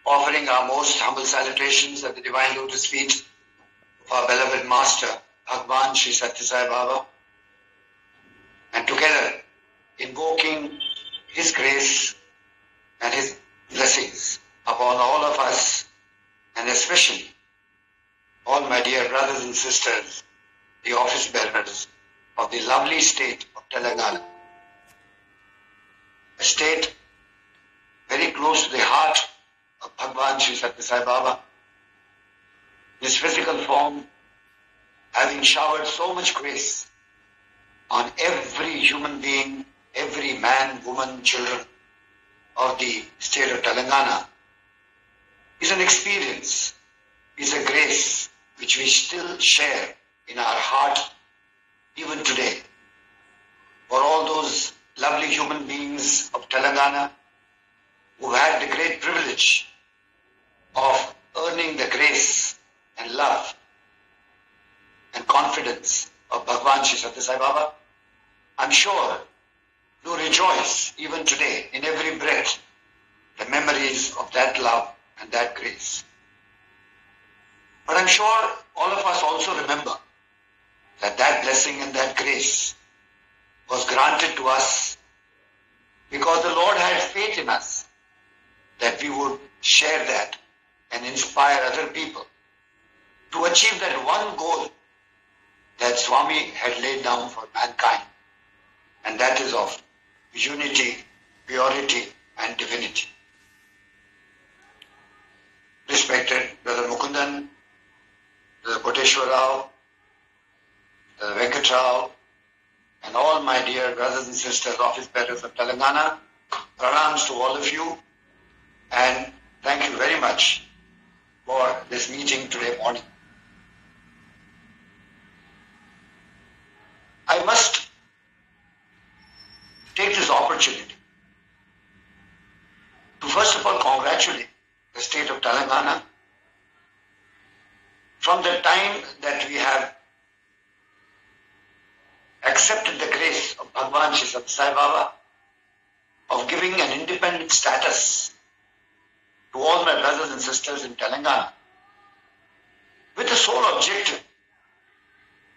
offering our most humble salutations at the divine lotus feet of our beloved Master, Bhagwan Sri Sathya Sai Baba, and together invoking His grace and His blessings upon all of us, and especially all my dear brothers and sisters, the office bearers of the lovely state of Telangana, a state very close to the heart of Bhagwan Sri Sathya Sai Baba. His physical form having showered so much grace on every human being, every man, woman, children of the state of Telangana, is an experience, is a grace which we still share in our heart even today. For all those lovely human beings of Telangana who had the great privilege of earning the grace and love and confidence of Bhagwan Sri Sathya Sai Baba, I'm sure do rejoice even today in every breath the memories of that love and that grace. But I'm sure all of us also remember that that blessing and that grace was granted to us because the Lord had faith in us that we would share that and inspire other people to achieve that one goal that Swami had laid down for mankind, and that is of unity, purity and divinity. Respected Brother Mukundan, Brother Koteshwar Rao, Brother Venkat Rao, and all my dear brothers and sisters, office bearers of Telangana, pranams to all of you, and thank you very much for this meeting today morning. I must take this opportunity to first of all congratulate the state of Telangana from the time that we have accepted the grace of Bhagwan Sri Sathya Sai Baba of giving an independent status to all my brothers and sisters in Telangana with the sole objective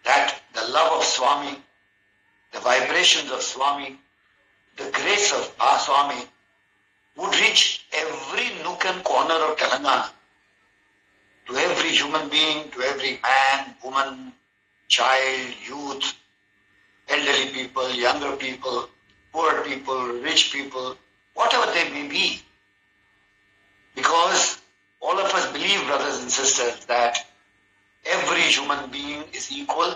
that the love of Swami, the vibrations of Swami, the grace of our Swami would reach every nook and corner of Telangana, to every human being, to every man, woman, child, youth, elderly people, younger people, poor people, rich people, whatever they may be. Because all of us believe, brothers and sisters, that every human being is equal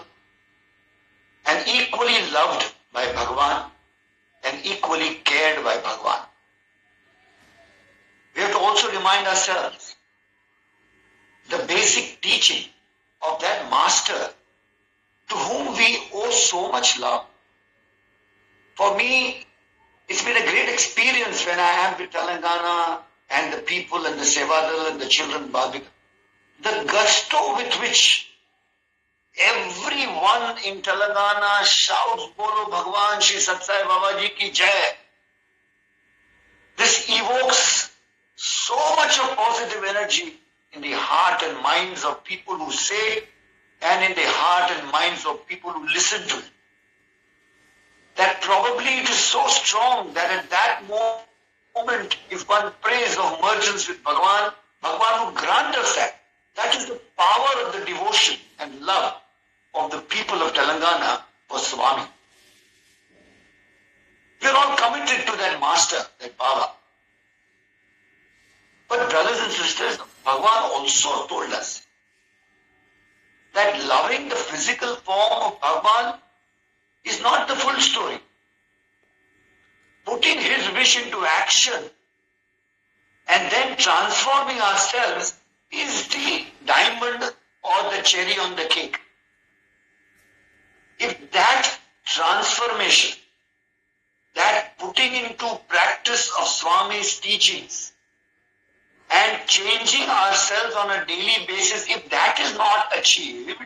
and equally loved by Bhagwan and equally cared by Bhagwan. We have to also remind ourselves the basic teaching of that master to whom we owe so much love. For me, it's been a great experience when I am with Telangana and the people and the Sevadal and the children Bhavika. The gusto with which everyone in Telangana shouts, Bolo Bhagwan Sri Sathya Sai Baba Ji ki Jai. This evokes so much of positive energy in the heart and minds of people who say it, and in the heart and minds of people who listen to it. That probably it is so strong that at that moment, if one prays of emergence with Bhagwan, Bhagwan will grant us that. That is the power of the devotion and love of the people of Telangana for Swami. We are all committed to that master, that Baba. But brothers and sisters, Bhagwan also told us that loving the physical form of Bhagwan is not the full story. Putting his wish into action and then transforming ourselves is the diamond or the cherry on the cake. If that transformation, that putting into practice of Swami's teachings and changing ourselves on a daily basis, if that is not achieved,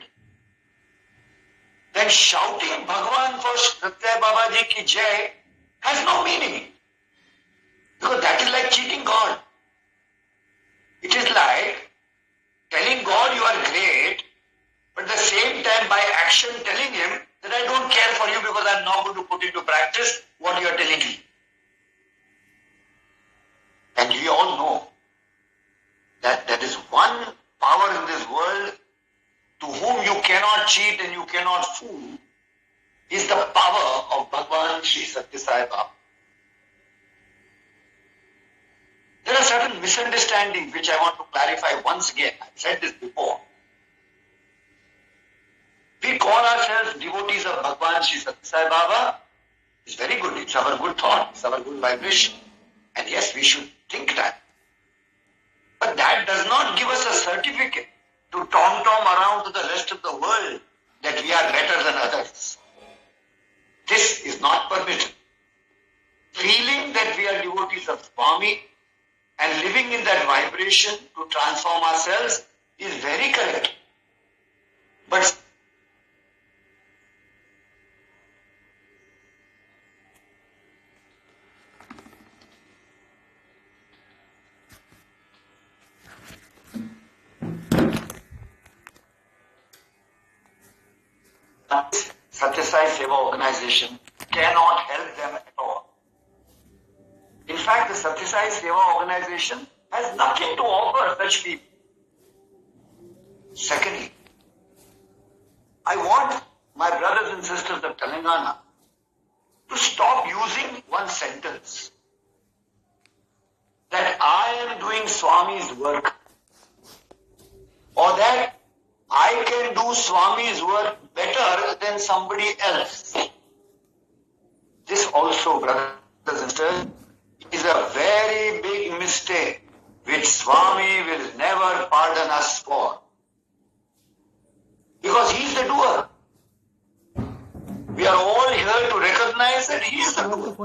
then shouting Bhagwan for Sathya Baba Ji ki Jai has no meaning. Because that is like cheating God. I'm not going to put into practice what you are telling me. And we all know that there is one power in this world to whom you cannot cheat and you cannot fool, is the power of Bhagavan Sri Sathya Sai Baba. There are certain misunderstandings which I want to clarify once again. I've said this before. We call ourselves devotees of Bhagavan Sri Sathya Sai Baba. It's very good. It's our good thought. It's our good vibration. And yes, we should think that. But that does not give us a certificate to tom-tom around to the rest of the world that we are better than others. This is not permitted. Feeling that we are devotees of Swami and living in that vibration to transform ourselves is very correct. But Sathya Sai Seva organization cannot help them at all. In fact, the Sathya Sai Seva organization has nothing to offer such people. Secondly, I want my brothers and sisters of Telangana to stop using one sentence that I am doing Swami's work, or that I can do Swami's work better than somebody else. This also, brothers and sisters, is a very big mistake which Swami will never pardon us for. Because he is the doer. We are all here to recognize that he is the doer.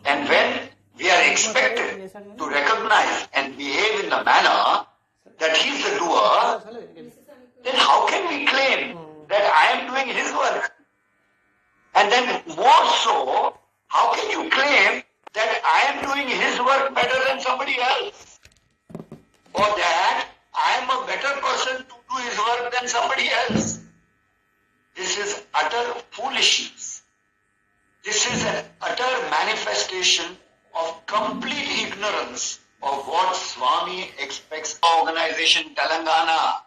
And when we are expected to recognize and behave in the manner that he is the doer, then how can we claim that I am doing his work? And then more so, how can you claim that I am doing his work better than somebody else? Or that I am a better person to do his work than somebody else? This is utter foolishness. This is an utter manifestation of complete ignorance of what Swami expects. Organization Telangana,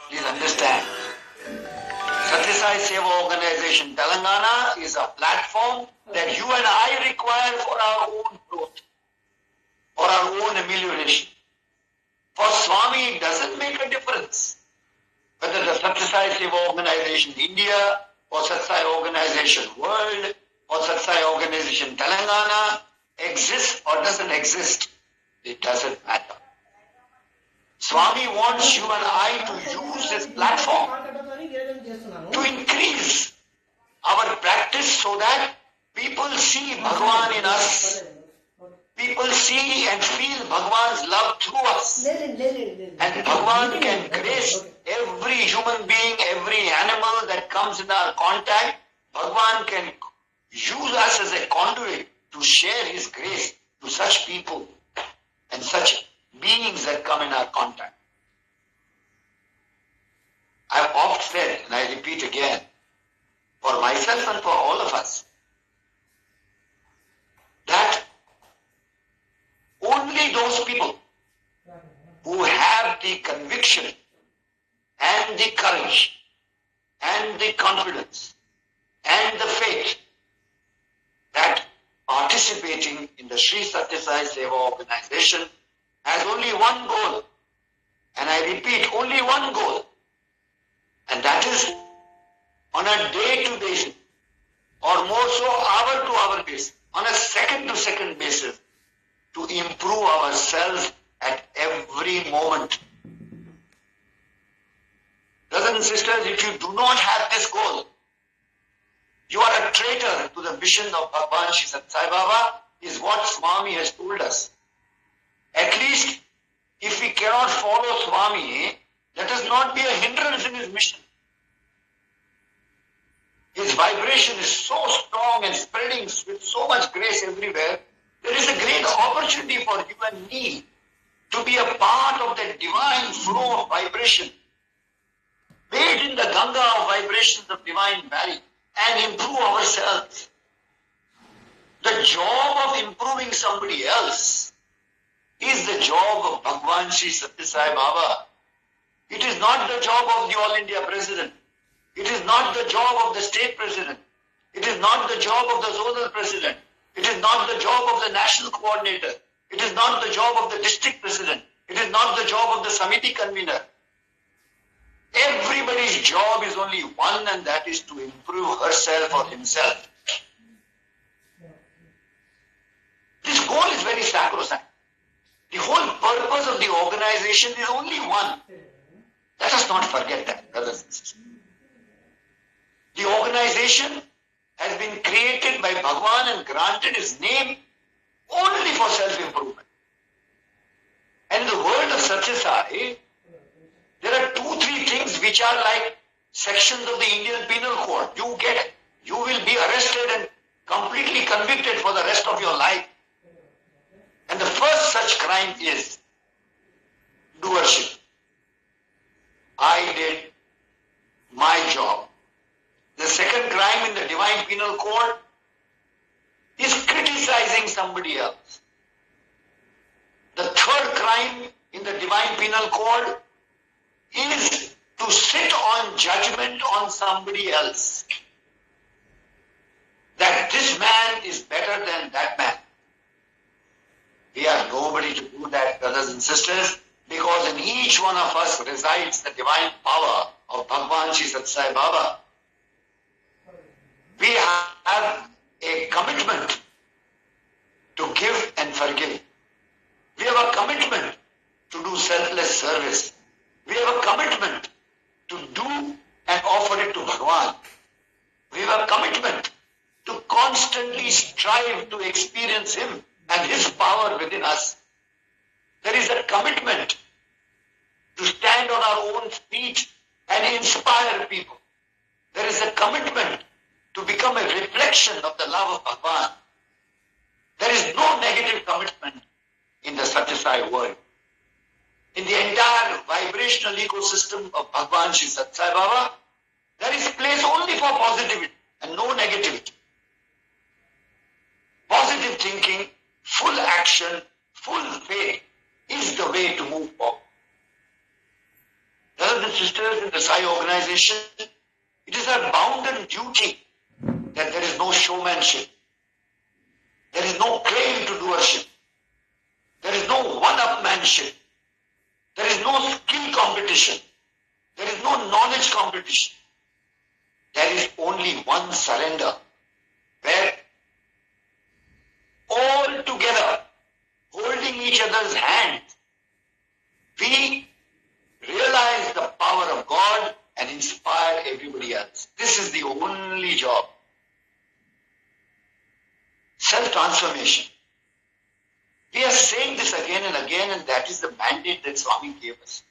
please understand. Sathya Sai Seva Organization Telangana is a platform that you and I require for our own growth, for our own amelioration. For Swami, it doesn't make a difference whether the Sathya Sai Seva Organization India, or Sathya Sai Organization World, or Sathya Sai Organization Telangana exists or doesn't exist. It doesn't matter. Swami wants you and I to use this platform to increase our practice so that people see Bhagavan in us. People see and feel Bhagavan's love through us. And Bhagavan can grace every human being, every animal that comes in our contact. Bhagavan can use us as a conduit to share his grace to such people and such beings that come in our contact. I have oft said, and I repeat again, for myself and for all of us, that only those people who have the conviction and the courage and the confidence and the faith that participating in the Sri Sathya Sai Seva organization has only one goal, and I repeat, only one goal, and that is on a day-to basis, or more so hour-to-hour basis, on a second-to-second basis, to improve ourselves at every moment. Brothers and sisters, if you do not have this goal, you are a traitor to the mission of Bhagavan Sri Sathya Sai Baba, is what Swami has told us. At least, if we cannot follow Swami, let us not be a hindrance in his mission. His vibration is so strong and spreading with so much grace everywhere. There is a great opportunity for you and me to be a part of that divine flow of vibration, bathed in the Ganga of vibrations of divine valley, and improve ourselves. The job of improving somebody else is the job of Bhagwan Sri Sathya Sai Baba. It is not the job of the All India President. It is not the job of the state president. It is not the job of the zonal president. It is not the job of the national coordinator. It is not the job of the district president. It is not the job of the Samiti convener. Everybody's job is only one, and that is to improve herself or himself. This goal is very sacrosanct. The whole purpose of the organization is only one. Let us not forget that, brothers and sisters. The organization has been created by Bhagwan and granted his name only for self-improvement. And in the world of Sathya Sai, there are 2-3 things which are like sections of the Indian Penal Code. You will be arrested and completely convicted for the rest of your life. And the first such crime is doership. I did my job. The second crime in the Divine Penal Code is criticizing somebody else. The third crime in the Divine Penal Code is to sit on judgment on somebody else. That this man is better than that man. We are nobody to do that, brothers and sisters, because in each one of us resides the divine power of Bhagwan Sri Sathya Sai Baba. We have a commitment to give and forgive. We have a commitment to do selfless service. We have a commitment to do and offer it to Bhagwan. We have a commitment to constantly strive to experience Him and His power within us. There is a commitment to stand on our own feet and inspire people. There is a commitment to become a reflection of the love of Bhagwan. There is no negative commitment in the Sathya Sai world. In the entire vibrational ecosystem of Bhagwan Sri Sathya Sai Baba, there is place only for positivity and no negativity. Positive thinking, full action, full faith is the way to move forward. Brothers and sisters in the Sai organization, it is our bounden duty that there is no showmanship. There is no claim to doership. There is no one-upmanship. There is no skill competition. There is no knowledge competition. There is only one surrender, where all together, holding each other's hand, we realize the power of God and inspire everybody else. This is the only job. Self-transformation. We are saying this again and again, and that is the mandate that Swami gave us.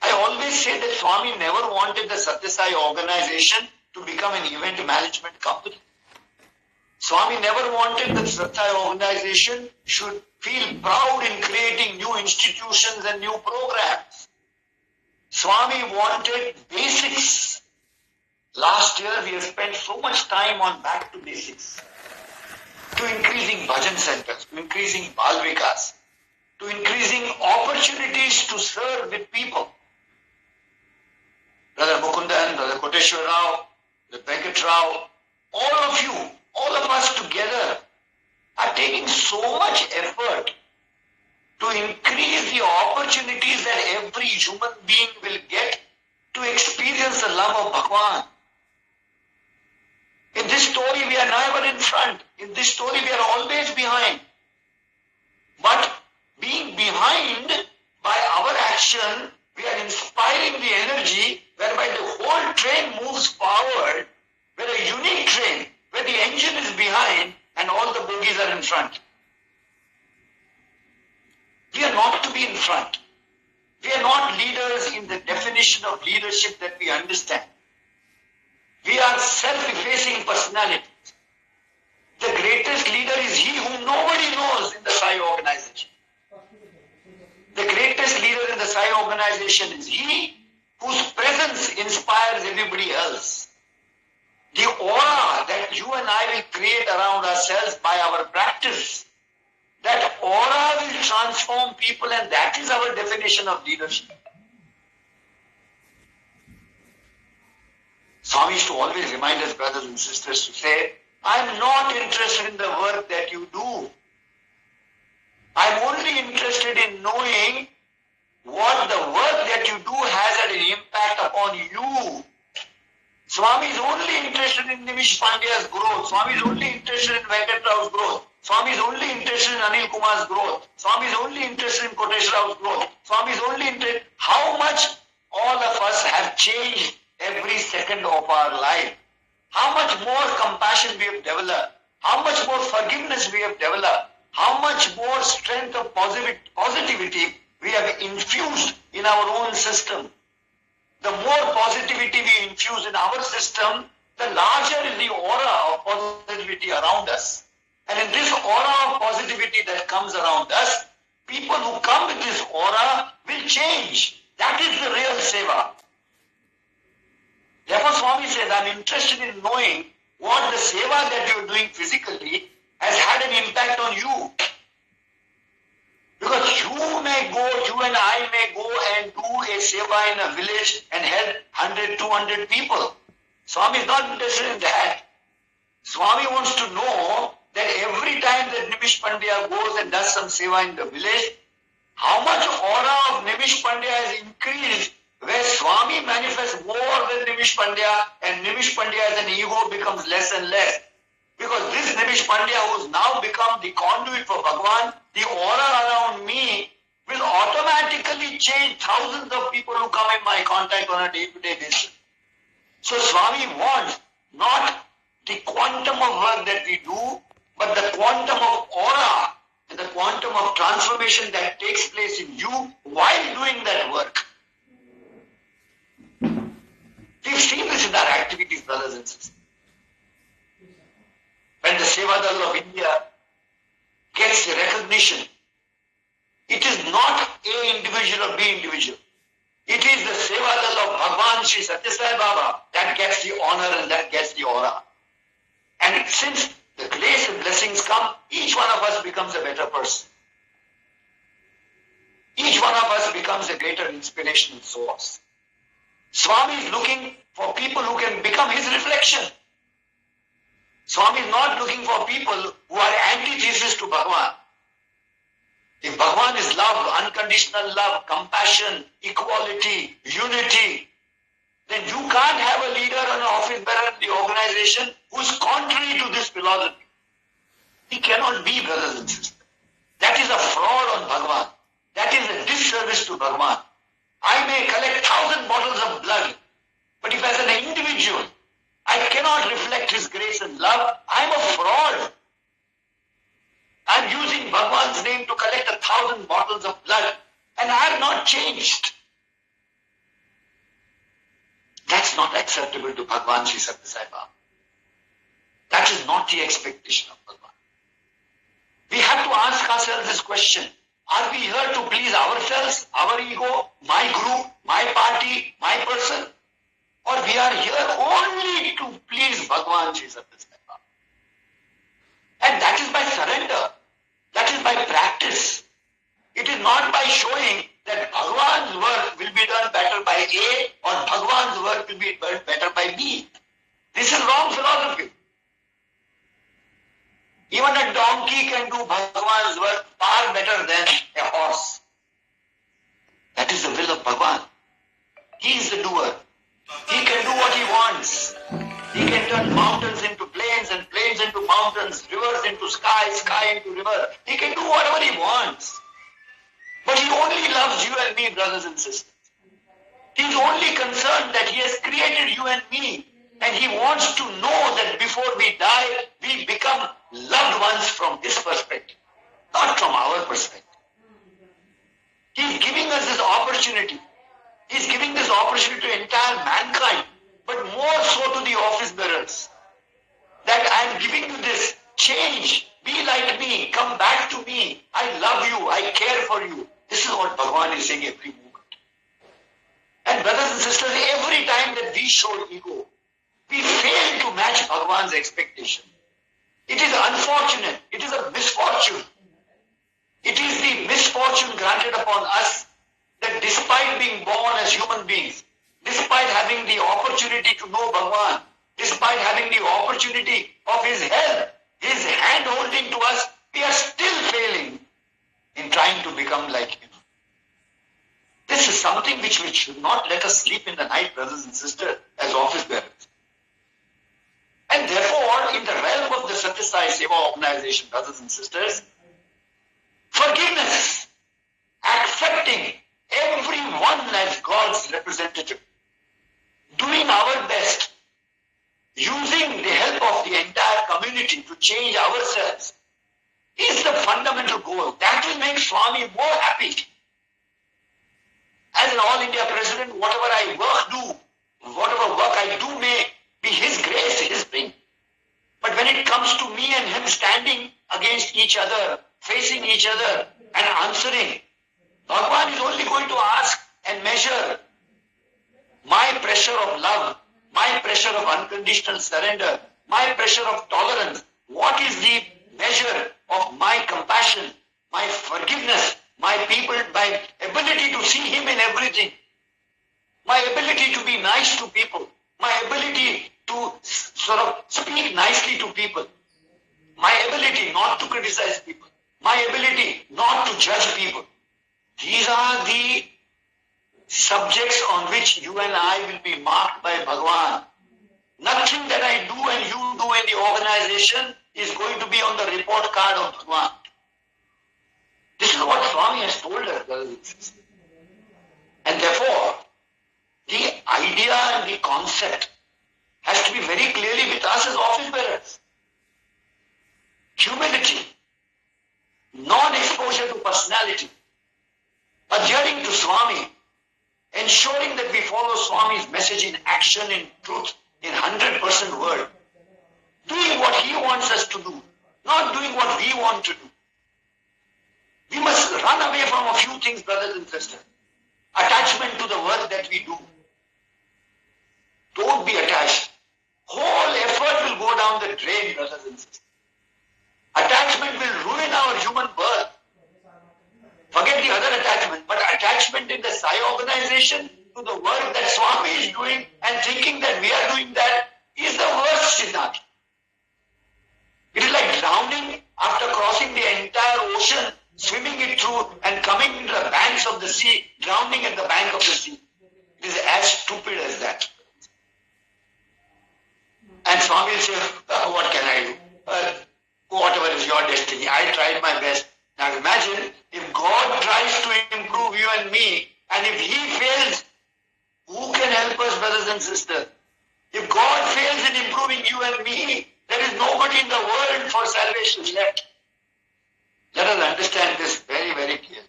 I always say that Swami never wanted the Sathya Sai organization to become an event management company. Swami never wanted that Sathya Sai organization should feel proud in creating new institutions and new programs. Swami wanted basics. Last year we have spent so much time on back to basics. To increasing bhajan centers, to increasing Bal Vikas, to increasing opportunities to serve with people. Brother Mukundan, Brother Koteshwar Rao, Brother Venkat Rao, all of you, all of us together are taking so much effort to increase the opportunities that every human being will get to experience the love of Bhagwan. In this story, we are never in front. In this story, we are always behind. But being behind by our action, we are inspiring the energy whereby the whole train moves forward, where a unique train, where the engine is behind and all the bogies are in front. We are not to be in front. We are not leaders in the definition of leadership that we understand. We are self-effacing personalities. The greatest leader is he whom nobody knows in the Sai organization. The greatest leader in the Sai organization is he whose presence inspires everybody else. The aura that you and I will create around ourselves by our practice, that aura will transform people, and that is our definition of leadership. Swami used to always remind us, brothers and sisters, to say, I'm not interested in the work that you do. I'm only interested in knowing what the work that you do has had an impact upon you. Swami is only interested in Nimish Pandya's growth. Swami is only interested in Venkat Rao's growth. Swami is only interested in Anil Kumar's growth. Swami is only interested in Kotesh Rao's growth. Swami is only interested in how much all of us have changed every second of our life. How much more compassion we have developed. How much more forgiveness we have developed. How much more strength of positivity we have infused in our own system. The more positivity we infuse in our system, the larger is the aura of positivity around us. And in this aura of positivity that comes around us, people who come with this aura will change. That is the real seva. Therefore, Swami says, I'm interested in knowing what the seva that you're doing physically has had an impact on you. Because you and I may go and do a seva in a village and help 100, 200 people. Swami is not interested in that. Swami wants to know that every time that Nimish Pandya goes and does some seva in the village, how much aura of Nimish Pandya has increased, where Swami manifests more than Nimish Pandya, and Nimish Pandya as an ego becomes less and less. Because this Nimish Pandya, who's now become the conduit for Bhagavan, the aura around me will automatically change thousands of people who come in my contact on a day-to-day basis. So Swami wants not the quantum of work that we do, but the quantum of aura and the quantum of transformation that takes place in you while doing that work. We've seen this in our activities, brothers and sisters. When the Seva Dal of India gets the recognition, it is not A individual or B individual. It is the Seva Dal of Bhagavan Sri Sathya Sai Baba that gets the honor and that gets the aura. And since the grace and blessings come, each one of us becomes a better person. Each one of us becomes a greater inspirational source. Swami is looking for people who can become his reflection. Swami is not looking for people who are antithesis to Bhagavan. If Bhagavan is love, unconditional love, compassion, equality, unity, then you can't have a leader or an office bearer in the organization who is contrary to this philosophy. He cannot be, brothers and sisters. That is a fraud on Bhagavan. That is a disservice to Bhagavan. I may collect 1,000 bottles of blood, but if as an individual I cannot reflect his grace and love, I'm a fraud. I'm using Bhagavan's name to collect 1,000 bottles of blood, and I have not changed. That's not acceptable to Bhagavan Sri Sathya Sai Baba. That is not the expectation of Bhagavan. We have to ask ourselves this question. Are we here to please ourselves, our ego, my group, my party, my person? Or we are here only to please Bhagavan Sri Sathya Sai Baba? And that is by surrender. That is by practice. It is not by showing that Bhagavan's work will be done better by A or Bhagavan's work will be done better by B. This is wrong philosophy. Even a donkey can do Bhagavan's work far better than a horse. That is the will of Bhagavan. He is the doer. He can do what he wants. He can turn mountains into plains and plains into mountains, rivers into sky, sky into river. He can do whatever he wants. But he only loves you and me, brothers and sisters. He is only concerned that he has created you and me. And he wants to know that before we die, we become loved ones from his perspective, not from our perspective. He is giving us this opportunity. He is giving this opportunity to entire mankind, but more so to the office bearers. That I am giving you this change. Be like me. Come back to me. I love you. I care for you. This is what Bhagavan is saying every moment. And brothers and sisters, every time that we show ego, we fail to match Bhagavan's expectation. It is unfortunate. It is a misfortune. It is the misfortune granted upon us that despite being born as human beings, despite having the opportunity to know Bhagavan, despite having the opportunity of His help, His hand holding to us, we are still failing in trying to become like Him. This is something which should not let us sleep in the night, brothers and sisters, as office bearers. And therefore, in the realm of the Sathya Sai Seva organization, brothers and sisters, forgiveness, accepting everyone as God's representative, doing our best, using the help of the entire community to change ourselves, is the fundamental goal. That will make Swami more happy. As an All India President, whatever work I do may be His grace, His thing. But when it comes to me and Him standing against each other, facing each other and answering, Bhagavan is only going to ask and measure my pressure of love, my pressure of unconditional surrender, my pressure of tolerance. What is the measure of my compassion, my forgiveness, my ability to see Him in everything, my ability to be nice to people, my ability to sort of speak nicely to people, my ability not to criticize people, my ability not to judge people. These are the subjects on which you and I will be marked by Bhagavan. Nothing that I do and you do in the organization is going to be on the report card of Bhagavan. This is what Swami has told us, brothers and sisters. And therefore, the idea and the concept has to be very clearly with us as office bearers. Humility, non-exposure to personality, adhering to Swami, ensuring that we follow Swami's message in action, in truth, in 100% word, doing what He wants us to do, not doing what we want to do. We must run away from a few things, brothers and sisters. Attachment to the work that we do. Don't be attached. Whole effort will go down the drain, brothers and sisters. Attachment will ruin our human birth. Forget the other attachment, but attachment in the Sai organization to the work that Swami is doing and thinking that we are doing that is the worst Siddhanta. It is like drowning after crossing the entire ocean, swimming it through and coming into the banks of the sea, drowning at the bank of the sea. It is as stupid as that. And Swami will say, what can I do? Whatever is your destiny. I tried my best. Now imagine if God tries to improve you and me, and if He fails, who can help us, brothers and sisters? If God fails in improving you and me, there is nobody in the world for salvation left. Let us understand this very, very clearly.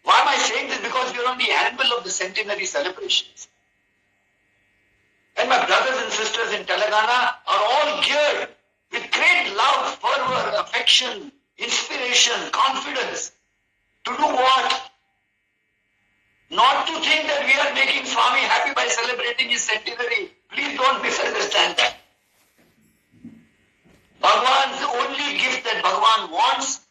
Why am I saying this? Because we are on the anvil of the centenary celebrations. And my brothers and sisters in Telangana are all geared with great love, fervor, affection, inspiration, confidence. To do what? Not to think that we are making Swami happy by celebrating his centenary. Please don't misunderstand that. Bhagavan's only gift that Bhagavan wants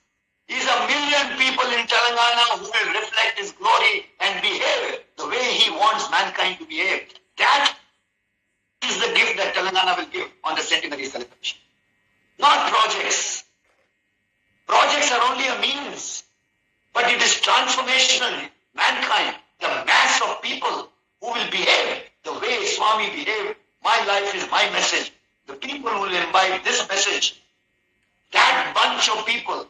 is 1 million people in Telangana who will reflect His glory and behave the way He wants mankind to behave. That is the gift that Telangana will give on the centenary celebration. Not projects. Projects are only a means, but it is transformational. Mankind, the mass of people who will behave the way Swami behaved. My life is my message. The people who will imbibe this message, that bunch of people,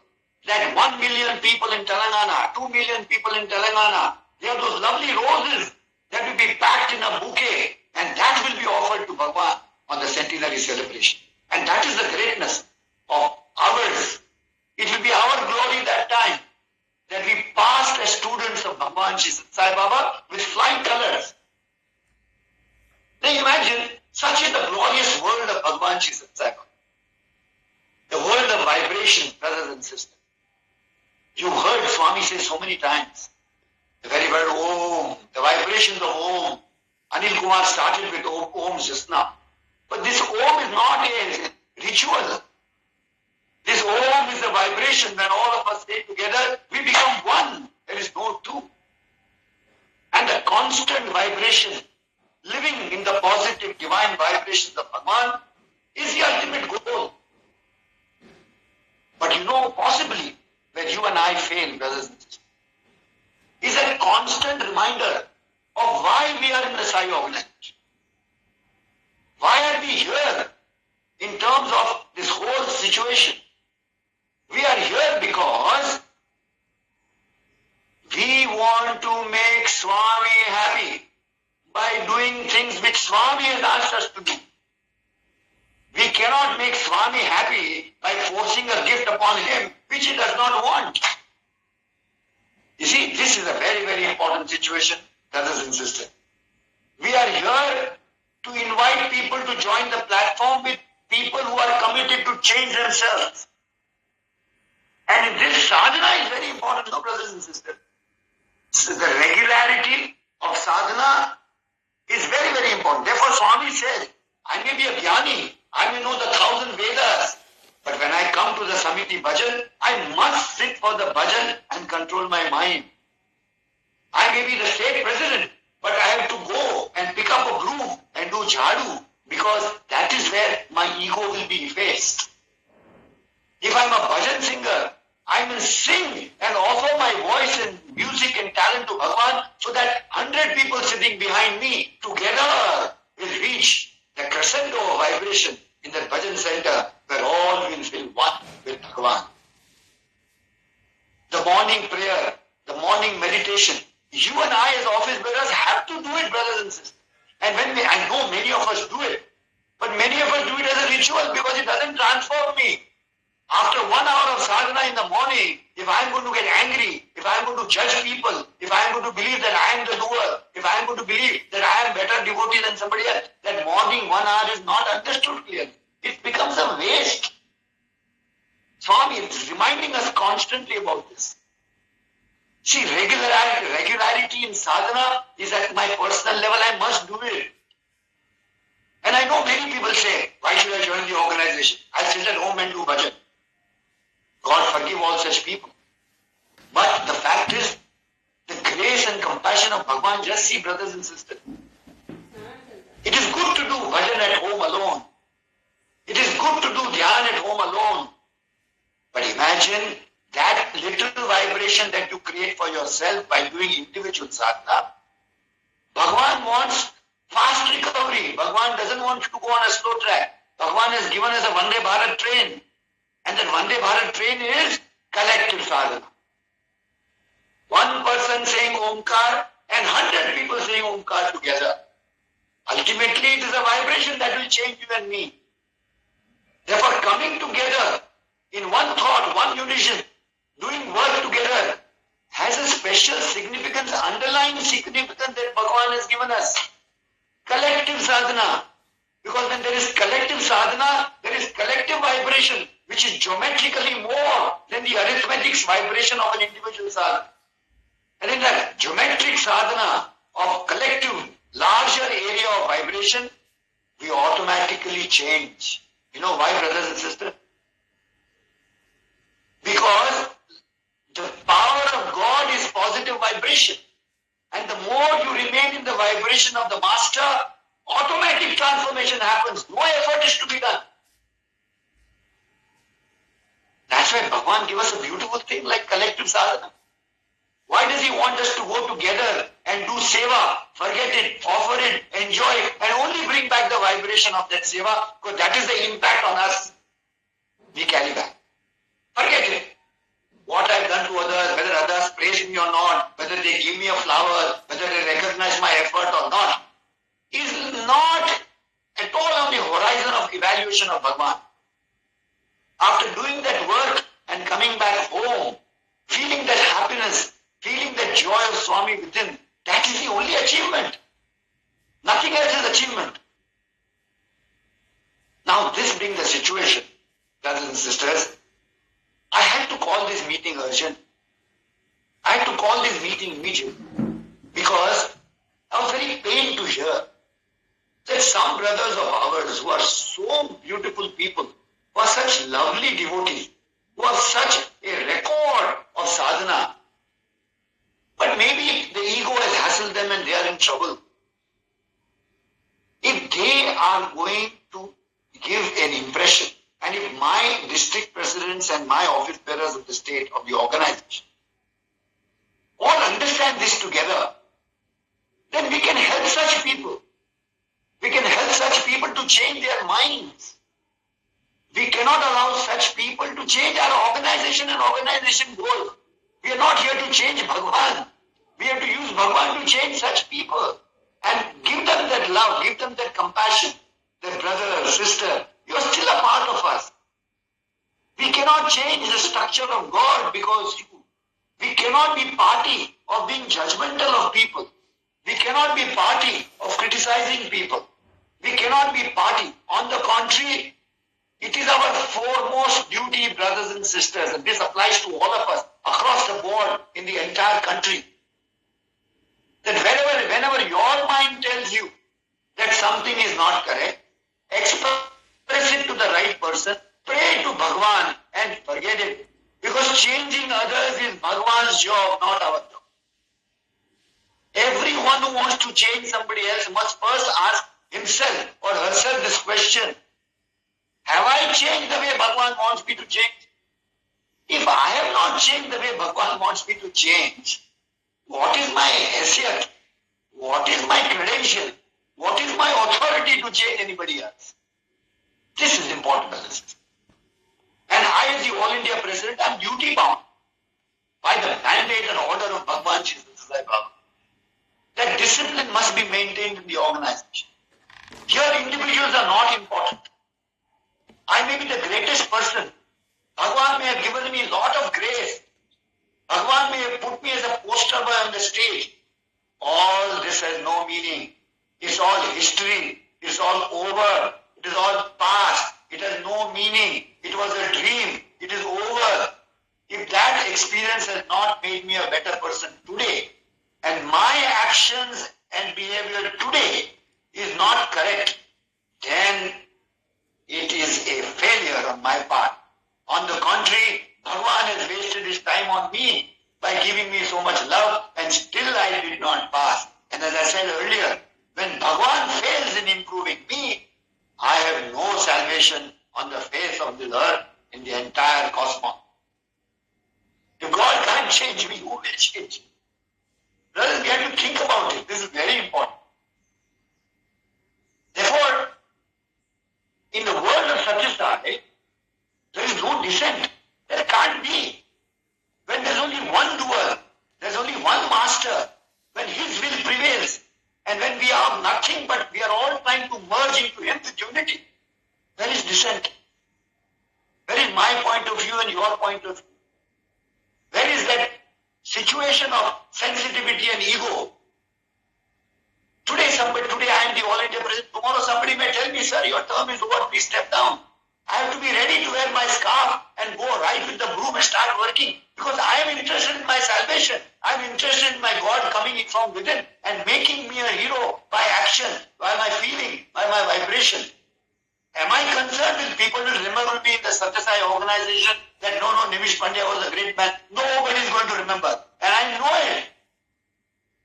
that 1 million people in Telangana, 2 million people in Telangana, they are those lovely roses that will be packed in a bouquet, and that will be offered to Bhagavan on the centenary celebration. And that is the greatness of ours. It will be our glory that time that we passed as students of Bhagavan Sathya Sai Baba with flying colors. Now imagine, such is the glorious world of Bhagavan Sathya Sai Baba. The world of vibration, brothers and sisters. You heard Swami say so many times, the very word Om, the vibrations of Om Anil Kumar started with Om just now. But this Om is not a ritual. This Om is a vibration. When all of us stay together, we become one. There is no two. And the constant vibration, living in the positive divine vibrations of Bhagavan, is the ultimate goal. But possibly, where you and I fail, brothers and sisters, is a constant reminder of why we are in the Sai organization. Why are we here in terms of this whole situation? We are here because we want to make Swami happy by doing things which Swami has asked us to do. We cannot make Swami happy by forcing a gift upon him which he does not want. You see, this is a very, very important situation, brothers and sisters. We are here to invite people to join the platform with people who are committed to change themselves. And this sadhana is very important, no, brothers and sisters. So the regularity of sadhana is very, very important. Therefore, Swami says, I may be a jnani, I may know the 1,000 Vedas, but when I come to the Samiti bhajan, I must sit for the bhajan and control my mind. I may be the state president, but I have to go and pick up a broom and do jhadu, because that is where my ego will be effaced. If I'm a bhajan singer, I will sing and offer my voice and music and talent to Bhagavan so that 100 people sitting behind me together will reach the crescendo of vibration in the bhajan center where all will feel one with Bhagavan. The morning prayer, the morning meditation, you and I as office bearers have to do it, brothers and sisters. And I know many of us do it, but many of us do it as a ritual because it doesn't transform me. After 1 hour of sadhana in the morning, if I am going to get angry, if I am going to judge people, if I am going to believe that I am the doer, if I am going to believe that I am better devotee than somebody else, that morning 1 hour is not understood clearly. It becomes a waste. Swami is reminding us constantly about this. See, regularity in sadhana is at my personal level. I must do it. And I know many people say, why should I join the organization? I'll sit at home and do bhajan. God forgive all such people. But the fact is, the grace and compassion of Bhagavan, just see, brothers and sisters. It is good to do bhajan at home alone. It is good to do dhyan at home alone. But imagine that little vibration that you create for yourself by doing individual sadhana. Bhagavan wants fast recovery. Bhagavan doesn't want you to go on a slow track. Bhagavan has given us a Vande Bharat train. And that Vande Bharat train is collective sadhana. One person saying Omkar and 100 people saying Omkar together. Ultimately, it is a vibration that will change you and me. Therefore, coming together in one thought, one unison, doing work together has a special significance, underlying significance that Bhagavan has given us. Collective sadhana. Because when there is collective sadhana, there is collective vibration, which is geometrically more than the arithmetic vibration of an individual sadhana. And in that geometric sadhana of collective, larger area of vibration, we automatically change. You know why, brothers and sisters? Because the power of God is positive vibration. And the more you remain in the vibration of the Master, automatic transformation happens. No effort is to be done. That's why Bhagavan gave us a beautiful thing like collective sadhana. Why does he want us to go together and do seva, forget it, offer it, enjoy it, and only bring back the vibration of that seva? Because that is the impact on us. We carry back. Forget it. What I've done to others, whether others praise me or not, whether they give me a flower, whether they recognize my effort or not, is not at all on the horizon of evaluation of Bhagavan. After doing that work and coming back home, feeling that happiness, feeling that joy of Swami within, that is the only achievement. Nothing else is achievement. Now this being the situation, brothers and sisters, I had to call this meeting urgent. I had to call this meeting immediate because I was very pained to hear that some brothers of ours who are so beautiful people, who are such lovely devotees, who have such a record of sadhana, but maybe the ego has hassled them and they are in trouble. If they are going to give an impression, and if my district presidents and my office bearers of the state, of the organization, all understand this together, then we can help such people. We can help such people to change their minds. We cannot allow such people to change our organization and organization goal. We are not here to change Bhagwan. We have to use Bhagwan to change such people and give them that love, give them that compassion, their brother, sister. You are still a part of us. We cannot change the structure of God because we cannot be party of being judgmental of people. We cannot be party of criticizing people. We cannot be party. On the contrary, it is our foremost duty, brothers and sisters, and this applies to all of us across the board in the entire country, that whenever your mind tells you that something is not correct, express it to the right person, pray to Bhagwan and forget it. Because changing others is Bhagwan's job, not our job. Everyone who wants to change somebody else must first ask himself or herself this question: have I changed the way Bhagwan wants me to change? If I have not changed the way Bhagwan wants me to change, what is my hasyat? What is my credential? What is my authority to change anybody else? This is important, brothers. And I, as the All India President, am duty bound by the mandate and order of Bhagwan Sathya Sai Seva that discipline must be maintained in the organization. Here, individuals are not important. I may be the greatest person. Bhagwan may have given me a lot of grace. Bhagwan may have put me as a poster boy on the stage. All this has no meaning. It's all history. It's all over. It is all past. It has no meaning. It was a dream. It is over. If that experience has not made me a better person today, and my actions and behavior today is not correct, then it is a failure on my part. On the contrary, Bhagwan has wasted his time on me by giving me so much love, and still I did not pass. And as I said earlier, when Bhagwan fails in improving me, I have no salvation on the face of this earth in the entire cosmos. If God can't change me, who will change me? Brothers, we have to think about it. This is very important. Therefore, in the world of Sathya Sai, there is no dissent. There can't be. When there's only one doer, there's only one master, when his will prevails, and when we are nothing but we are all trying to merge into him with unity, there is dissent. Where is my point of view and your point of view? Where is that situation of sensitivity and ego? Today I am the All India President. Tomorrow somebody may tell me, sir, your term is over, please step down. I have to be ready to wear my scarf and go right with the broom and start working, because I am interested in my salvation. I am interested in my God coming in from within and making me a hero by action, by my feeling, by my vibration. Am I concerned with people will remember me in the Sathya Sai organization that no, Nimish Pandya was a great man? Nobody is going to remember. And I know it.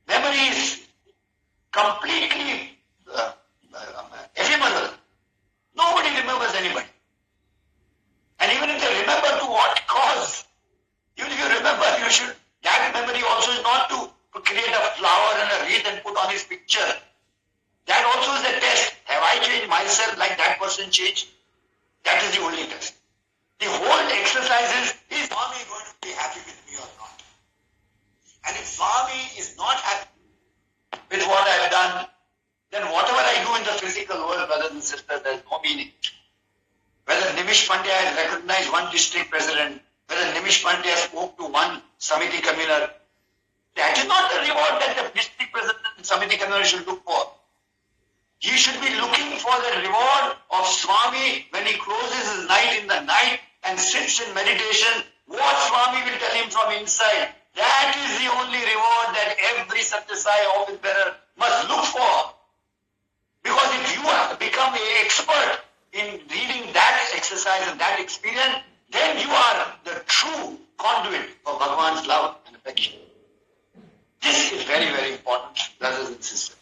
Memory is completely ephemeral. Nobody remembers anybody. And even if they remember, to what cause? Even if you remember, that memory also is not to create a flower and a wreath and put on his picture. That also is a test. Have I changed myself like that person changed? That is the only test. The whole exercise is Swami going to be happy with me or not? And if Swami is not happy with what I have done, then whatever I do in the physical world, brothers and sisters, there is no meaning. Whether Nimish Pandya has recognized one district president, whether Nimish Pandya spoke to one Samiti convener, that is not the reward that the district president and Samiti convener should look for. He should be looking for the reward of Swami when he closes his night in the night and sits in meditation. What Swami will tell him from inside, That is the only reward that every Sathya Sai office bearer must look for. Because if you have become an expert in reading that exercise and that experience, then you are the true conduit for Bhagavan's love and affection. This is very, very important, brothers and sisters.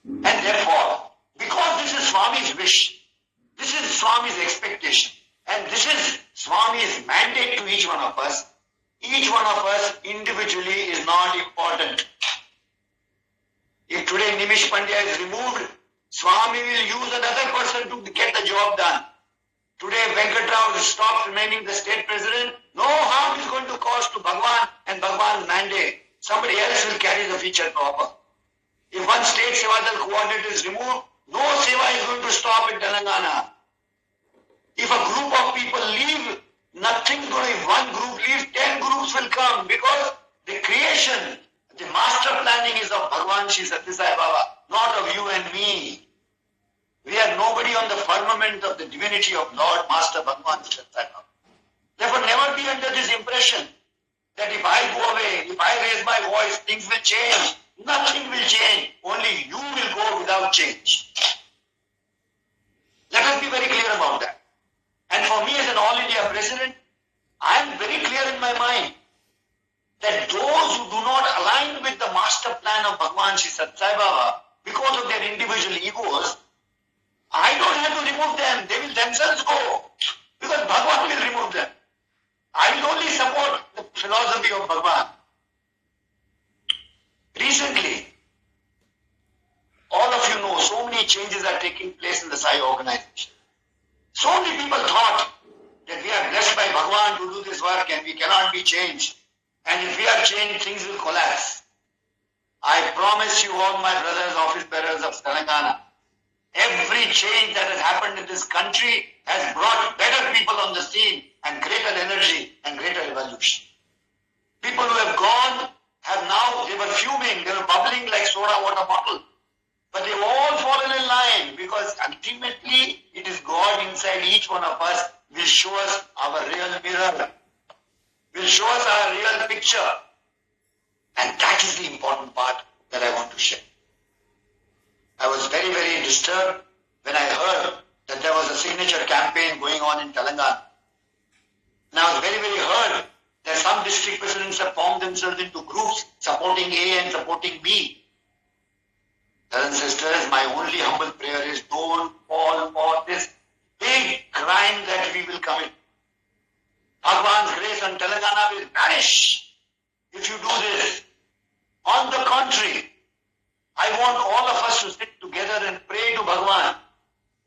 And therefore, because this is Swami's wish, this is Swami's expectation, and this is Swami's mandate to each one of us individually is not important. If today Nimish Pandya is removed, Swami will use another person to get the job done. Today Venkatrao stops remaining the state president, no harm is going to cause to Bhagavan and Bhagavan's mandate. Somebody else will carry the feature proper. If one state Sevadal coordinator is removed, no Seva is going to stop in Telangana. If a group of people leave, nothing's going to, if one group leaves, 10 groups will come because the creation, the master planning is of Bhagavan Shri Sathya Sai Baba, not of you and me. We are nobody on the firmament of the divinity of Lord Master Bhagavan Shri Sathya Sai Baba. Therefore, never be under this impression that if I go away, if I raise my voice, things will change. Nothing will change. Only you will go without change. Let us be very clear about that. And for me as an All India President, I am very clear in my mind that those who do not align with the master plan of Bhagavan Shri Sathya Sai Baba because of their individual egos, I don't have to remove them. They will themselves go because Bhagavan will remove them. I will only support the philosophy of Bhagavan. Recently, all of you know, so many changes are taking place in the Sai organization. So many people thought that we are blessed by Bhagavan to do this work and we cannot be changed. And if we are changed, things will collapse. I promise you, all my brothers, office bearers of Telangana, every change that has happened in this country has brought better people on the scene and greater energy and greater evolution. People who have gone have now, they were fuming, they were bubbling like soda water bottle. But they've all fallen in line because ultimately it is God inside each one of us will show us our real mirror, will show us our real picture. And that is the important part that I want to share. I was very, very disturbed when I heard that there was a signature campaign going on in Telangana. And I was very, very hurt that some district presidents have formed themselves into groups supporting A and supporting B. Brothers and sisters, my only humble prayer is don't fall for this big crime that we will commit. Bhagavan's grace on Telangana will vanish if you do this. On the contrary, I want all of us to sit together and pray to Bhagavan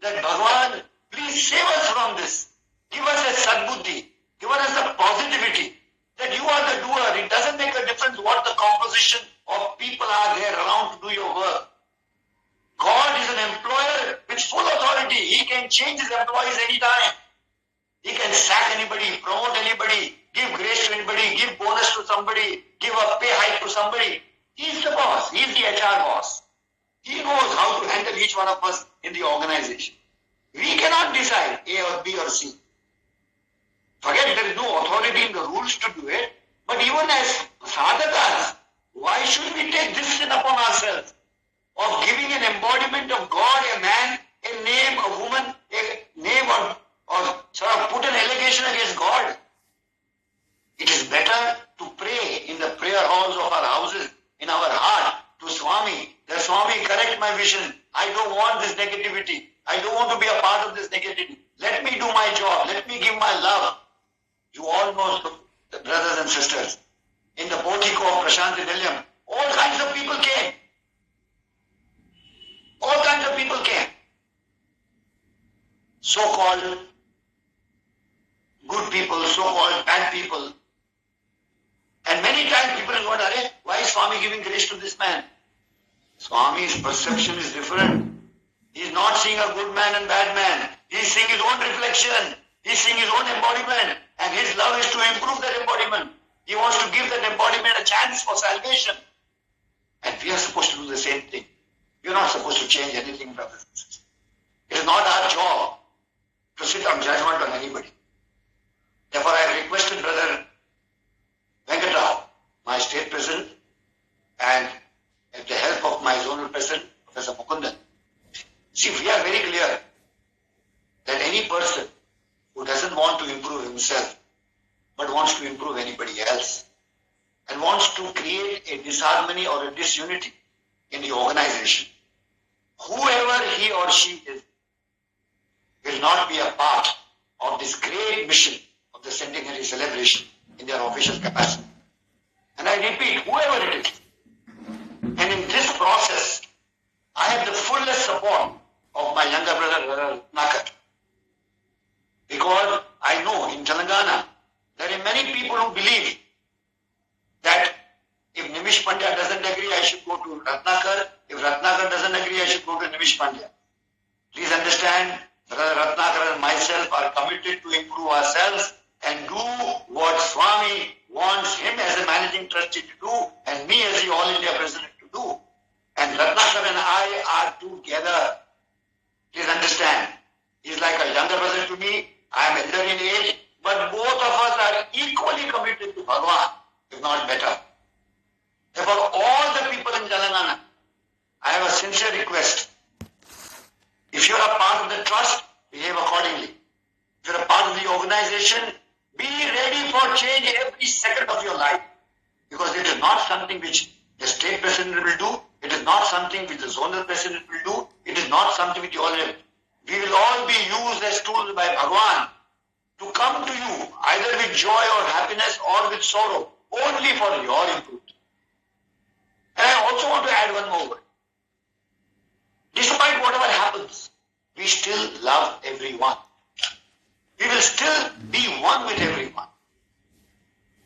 that Bhagavan, please save us from this. Give us a sadbuddhi. Give us a positivity that you are the doer. It doesn't make a difference what the composition of people are there around to do your work. God is an employer with full authority. He can change his employees anytime. He can sack anybody, promote anybody, give grace to anybody, give bonus to somebody, give a pay hike to somebody. He's the boss. He's the HR boss. He knows how to handle each one of us in the organization. We cannot decide A or B or C. Forget there is no authority in the rules to do it. But even as sadhakas, why should we take this sin upon ourselves of giving an embodiment of God, a man, a name, a woman, a name or sort of put an allegation against God? It is better to pray in the prayer halls of our houses, in our heart, to Swami. That Swami, correct my vision. I don't want this negativity. I don't want to be a part of this negativity. Let me do my job. Let me give my love. You all know, the brothers and sisters, in the portico of Prashanti Nilayam, all kinds of people came. All kinds of people came. So-called good people, so-called bad people. And many times people have wondered, why is Swami giving grace to this man? Swami's perception is different. He is not seeing a good man and bad man. He is seeing his own reflection. He is seeing his own embodiment. And his love is to improve that embodiment. He wants to give that embodiment a chance for salvation. And we are supposed to do the same thing. We are not supposed to change anything, brothers and sisters. It is not our job to sit on judgment on anybody. Therefore, I have requested Brother Venkatrao, my very clear that any person who doesn't want to improve himself but wants to improve anybody else and wants to create a disharmony or a disunity in the organization, whoever he or she is, will not be a part of this great mission of the centenary celebration in their official capacity. And I repeat, whoever it is. And in this process, I have the fullest support of my younger brother, Nakat. Because I know in Telangana, there are many people who believe that if Nimish Pandya doesn't agree, I should go to Ratnakar. If Ratnakar doesn't agree, I should go to Nimish Pandya. Please understand, Brother Ratnakar and myself are committed to improve ourselves and do what Swami wants him as a managing trustee to do and me as the All India President to do. And Ratnakar and I are together. Please understand, he's like a younger brother to me. I am elder in age, but both of us are equally committed to Bhagavan, if not better. Therefore, all the people in Telangana, I have a sincere request. If you are a part of the trust, behave accordingly. If you are a part of the organization, be ready for change every second of your life. Because it is not something which the state president will do. It is not something which the zonal president will do. It is not something which you all will. We will all be used as tools by Bhagavan to come to you either with joy or happiness or with sorrow, only for your improvement. And I also want to add one more word. Despite whatever happens, we still love everyone. We will still be one with everyone.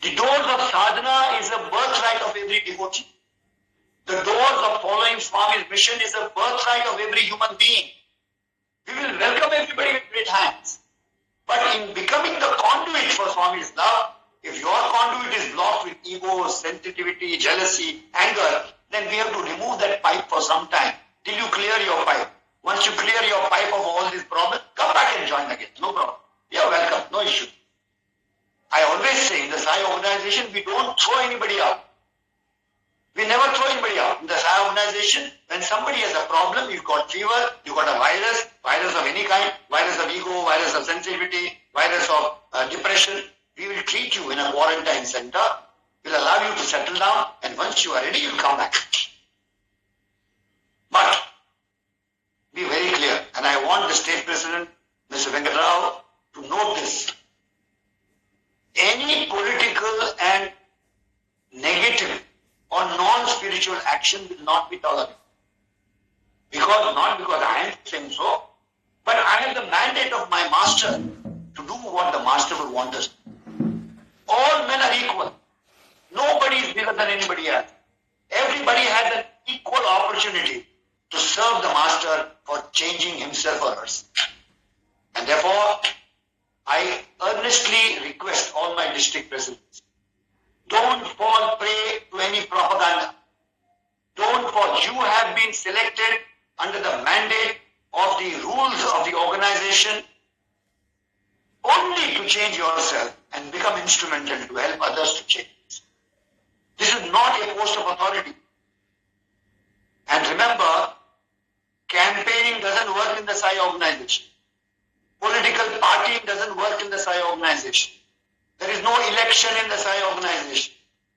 The doors of sadhana is a birthright of every devotee. The doors of following Swami's mission is a birthright of every human being. We will welcome everybody with great hands. But in becoming the conduit for Swami's love, if your conduit is blocked with ego, sensitivity, jealousy, anger, then we have to remove that pipe for some time till you clear your pipe. Once you clear your pipe of all these problems, come back and join again. No problem. You are welcome. No issue. I always say in the Sai organization, we don't throw anybody out. We never throw anybody out. In the Sai organization, when somebody has a problem, you've got fever, you've got a virus of any kind, virus of ego, virus of sensitivity, virus of depression, we will treat you in a quarantine center. We'll allow you to settle down, and once you are ready, you'll come back. But be very clear, and I want the state president, Mr. Venkatrao, to note this. Any political and negative or non-spiritual action will not be tolerated. Not because I am saying so, but I have the mandate of my master to do what the master would want us to do. All men are equal. Nobody is bigger than anybody else. Everybody has an equal opportunity to serve the master for changing himself or herself. And therefore, I earnestly request all my district presidents, don't fall prey to any propaganda. Don't fall. You have been selected under the mandate of the rules of the organization only to change yourself and become instrumental to help others to change. This is not a post of authority. And remember, campaigning doesn't work in the Sai organization. Political partying doesn't work in the Sai organization. There is no election in the Sai organization.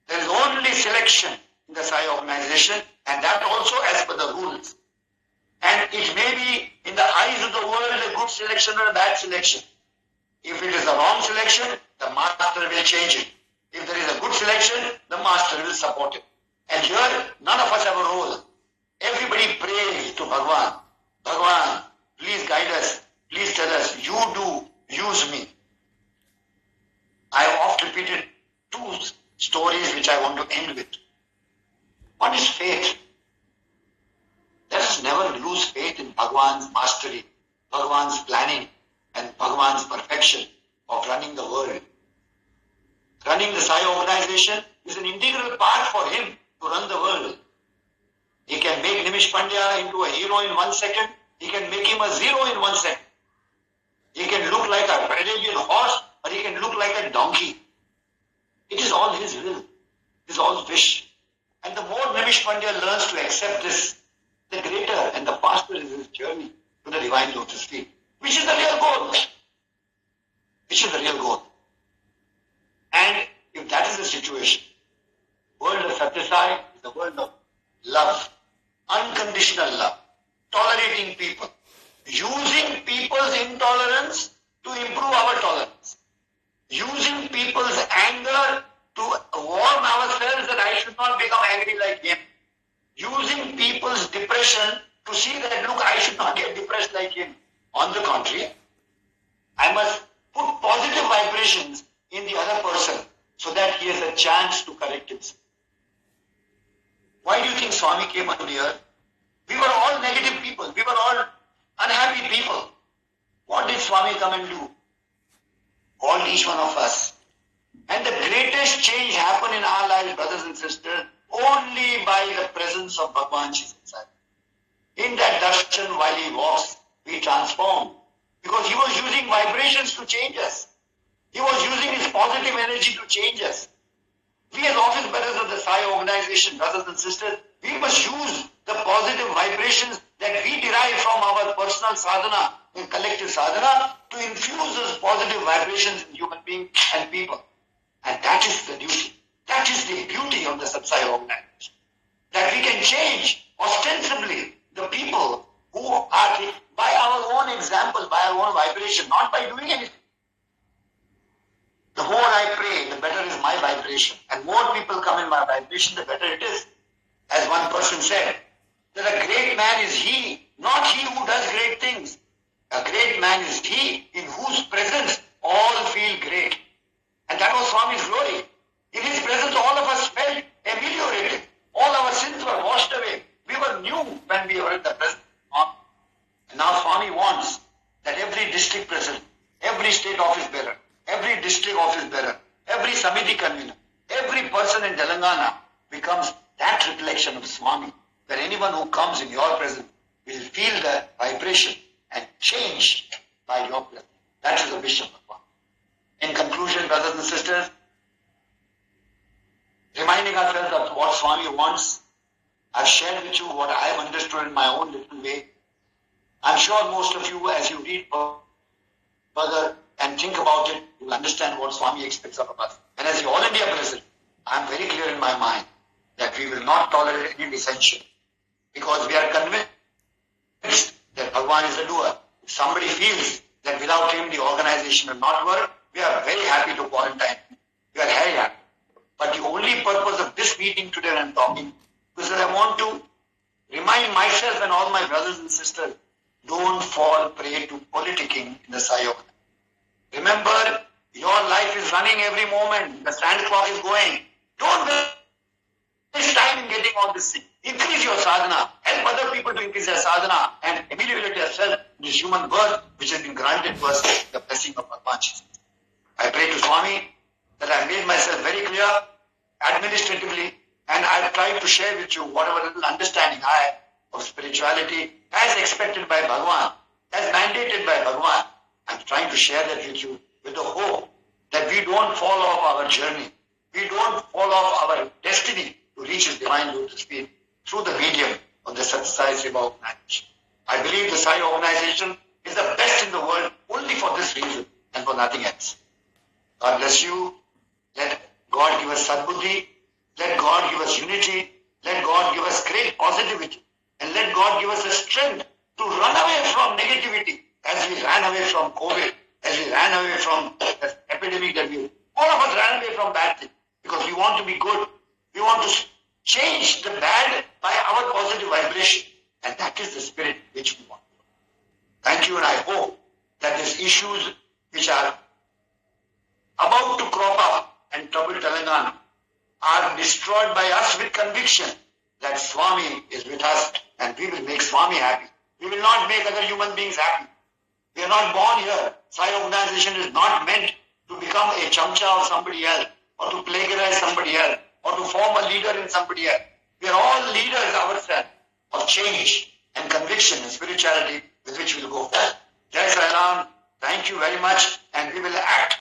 There is only selection in the Sai organization, and that also as per the rules. And it may be in the eyes of the world a good selection or a bad selection. If it is the wrong selection, the master will change it. If there is a good selection, the master will support it. And here, none of us have a role. Everybody prays to Bhagavan. Bhagavan, please guide us. Please tell us, you do, use me. I have oft repeated two stories which I want to end with. One is faith. Let us never lose faith in Bhagavan's mastery, Bhagavan's planning, and Bhagavan's perfection of running the world. Running the Sai organization is an integral part for him to run the world. He can make Nimish Pandya into a hero in 1 second. He can make him a zero in 1 second. He can look like a Brazilian horse, or he can look like a donkey. It is all his will. It is all wish. And the more Nimish Pandya learns to accept this, the greater and the faster is his journey. to the divine lotus feet, which is the real goal. Which is the real goal. And if that is the situation, world of Sathya Sai is the world of love, unconditional love, tolerating people, using people's intolerance to improve our tolerance, using people's anger to warn ourselves that I should not become angry like him, using people's depression to see that, look, I should not get depressed like him. On the contrary, I must put positive vibrations in the other person so that he has a chance to correct himself. Why do you think Swami came on the earth? We were all negative people. We were all unhappy people. What did Swami come and do? Called each one of us. And the greatest change happened in our lives, brothers and sisters, only by the presence of Bhagwan inside. In that darshan, while he walks, we transform. Because he was using vibrations to change us. He was using his positive energy to change us. We as office bearers of the Sai organization, brothers and sisters, we must use the positive vibrations that we derive from our personal sadhana and collective sadhana to infuse those positive vibrations in human beings and people. And that is the duty. That is the beauty of the Sathya Sai organization. That we can change ostensibly the people who are by our own example, by our own vibration, not by doing anything. The more I pray, the better is my vibration. And more people come in my vibration, the better it is. As one person said, that a great man is he, not he who does great things. A great man is he in whose presence all feel great. And that was Swami's glory. In his presence, all of us felt ameliorated. All our sins were washed away. We were new when we were in the presence of Swami. And now Swami wants that every district president, every state office bearer, every district office bearer, every Samiti convener, every person in Telangana becomes that reflection of Swami, where anyone who comes in your presence will feel the vibration and change by your presence. That is the wish of Bhagwan. In conclusion, brothers and sisters, reminding ourselves of what Swami wants, I've shared with you what I have understood in my own little way. I'm sure most of you, as you read further and think about it, you will understand what Swami expects of us. And as the All India President, I'm very clear in my mind that we will not tolerate any dissension, because we are convinced that Bhagwan is the doer. If somebody feels that without him the organization will not work, we are very happy to quarantine. We are very happy. But the only purpose of this meeting today when I'm talking is that I want to remind myself and all my brothers and sisters, don't fall prey to politicking in the Sai Yoga. Remember, your life is running every moment. The stand clock is going. Don't waste time in getting all this thing. Increase your sadhana. Help other people to increase their sadhana and ameliorate yourself in this human birth which has been granted to us, the blessing of Bhagwan. I pray to Swami that I made myself very clear administratively, and I've tried to share with you whatever little understanding I have of spirituality as expected by Bhagwan, as mandated by Bhagwan. I'm trying to share that with you with the hope that we don't fall off our journey. We don't fall off our destiny to reach His divine lotus feet through the medium of the Sathya Sai Seva organization. I believe the Sai organization is the best in the world only for this reason and for nothing else. God bless you. Let God give us sadbuddhi. Let God give us unity. Let God give us great positivity. And let God give us the strength to run away from negativity as we ran away from COVID, as we ran away from the epidemic that all of us ran away from bad things because we want to be good. We want to change the bad by our positive vibration. And that is the spirit which we want. Thank you, and I hope that these issues which are about to crop up and trouble Telangana are destroyed by us with conviction that Swami is with us and we will make Swami happy. We will not make other human beings happy. We are not born here. Sai organization is not meant to become a chamcha of somebody else or to plagiarize somebody else or to form a leader in somebody else. We are all leaders ourselves of change and conviction and spirituality with which we will go forward. Jai Sai Ram. Thank you very much, and we will act